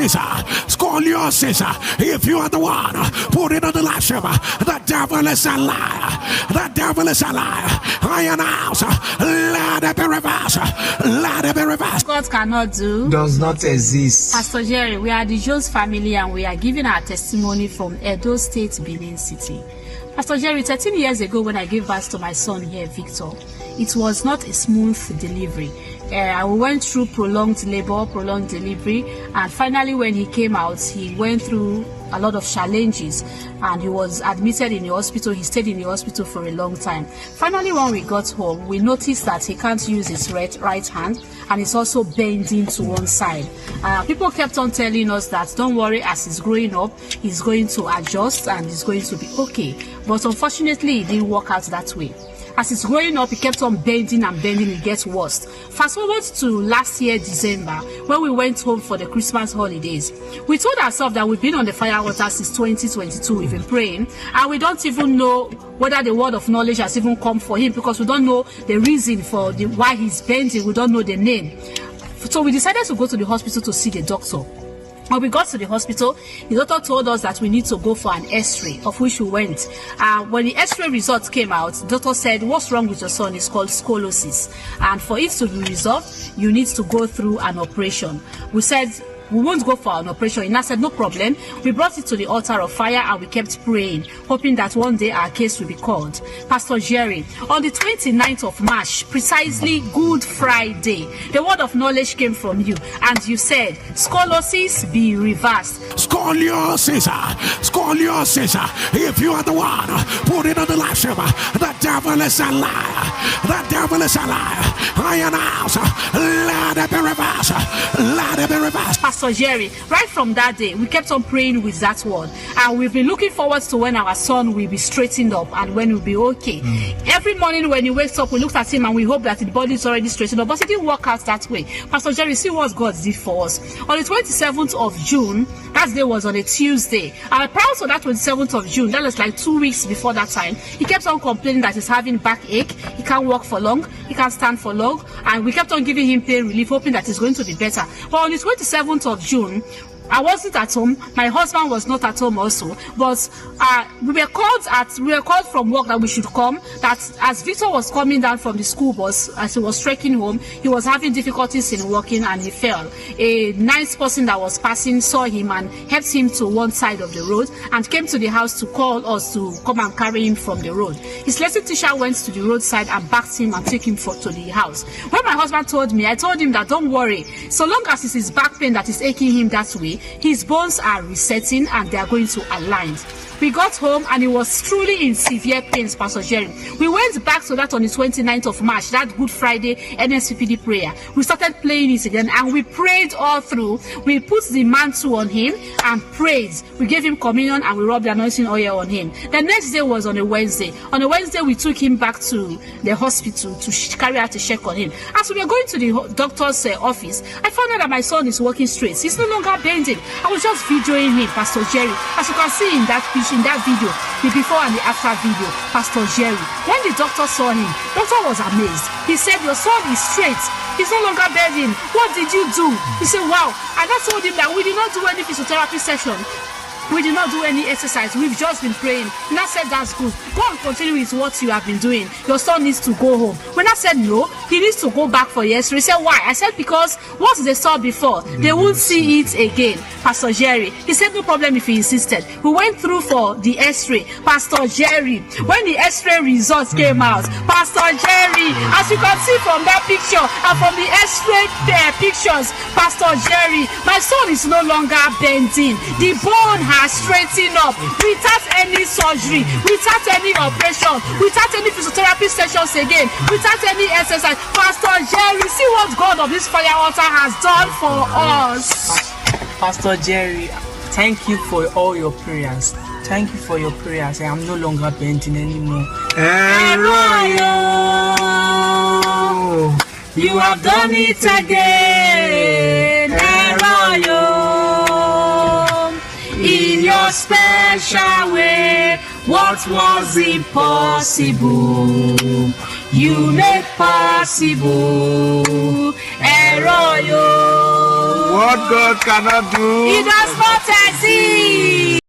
Scoliosis. If you are the one, put it on the last shiver. The devil is a liar. The devil is a liar. I announce, let it be reversed. Let it be reversed. God cannot do, does not exist. Pastor Jerry, we are the Jones family and we are giving our testimony from Edo State, Benin City. Pastor Jerry, 13 years ago when I gave birth to my son here, Victor, it was not a smooth delivery. I went through prolonged labor, prolonged delivery, and finally when he came out, he went through a lot of challenges and he was admitted in the hospital. He stayed in the hospital for a long time. Finally, when we got home, we noticed that he can't use his right hand and he's also bending to one side. People kept on telling us that don't worry, as he's growing up, he's going to adjust and he's going to be okay. But unfortunately, it didn't work out that way. As he's growing up, he kept on bending and bending. It gets worse. Fast forward to last year, December, when we went home for the Christmas holidays. We told ourselves that we've been on the fire water since 2022. We've been praying, and we don't even know whether the word of knowledge has even come for him because we don't know the reason for why he's bending. We don't know the name. So we decided to go to the hospital to see the doctor. When we got to the hospital, the doctor told us that we need to go for an X-ray, of which we went. When the X-ray results came out, the doctor said, what's wrong with your son? It's called scoliosis. And for it to be resolved, you need to go through an operation. We said, we won't go for an operation. And I said, no problem. We brought it to the altar of fire and we kept praying, hoping that one day our case will be called. Pastor Jerry, on the 29th of March, precisely Good Friday, the word of knowledge came from you and you said, scoliosis be reversed. Scoliosis. If you are the one, put it on the last shiver. The devil is a liar. The devil is a liar. I announce, let it be reversed. Let it be reversed. Pastor Jerry, right from that day, we kept on praying with that word. And we've been looking forward to when our son will be straightened up and when he'll be okay. Every morning when he wakes up, we look at him and we hope that his body is already straightened up. But it didn't work out that way. Pastor Jerry, see what God did for us. On the 27th of June, that day was on a Tuesday. And prior to that 27th of June, that was like 2 weeks before that time, he kept on complaining that he's having backache. He can't walk for long. He can't stand for long. And we kept on giving him pain relief, hoping that he's going to be better. But on the 27th of June, I wasn't at home. My husband was not at home also. But we were called from work that we should come. That as Victor was coming down from the school bus, as he was trekking home, he was having difficulties in walking and he fell. A nice person that was passing saw him and helped him to one side of the road and came to the house to call us to come and carry him from the road. His lesson teacher went to the roadside and backed him and took him to the house. When my husband told me, I told him that don't worry. So long as it's his back pain that is aching him that way, his bones are resetting and they are going to align. We got home and he was truly in severe pains, Pastor Jerry. We went back to that on the 29th of March, that Good Friday NSPPD prayer. We started playing it again and we prayed all through. We put the mantle on him and prayed. We gave him communion and we rubbed the anointing oil on him. The next day was on a Wednesday. On a Wednesday, we took him back to the hospital to carry out a check on him. As we were going to the doctor's office, I found out that my son is walking straight. He's no longer bending. I was just videoing him, Pastor Jerry. As you can see in that picture, in that video, the before and the after video, Pastor Jerry. When the doctor saw him, doctor was amazed. He said, your son is straight. He's no longer bending. What did you do? He said, wow. And I told him that we did not do any physiotherapy session. We did not do any exercise. We've just been praying. And I said, that's good. Go and continue with what you have been doing. Your son needs to go home. When I said no, he needs to go back for the X-ray. He said, why? I said, because what they saw before, they won't see it again. Pastor Jerry. He said, no problem if he insisted. We went through for the X-ray. Pastor Jerry. When the X-ray results came out, Pastor Jerry, as you can see from that picture and from the X-ray pictures, Pastor Jerry, my son is no longer bending. The bone has straightened up without any surgery, without any operation, without any physiotherapy sessions again, without any exercise. Pastor Jerry, see what God of this fire altar has done for us. Pastor Jerry, thank you for all your prayers. Thank you for your prayers. I am no longer bending anymore. You have done it again. In your special way, what was impossible, you made possible. What God cannot do, He does not exist.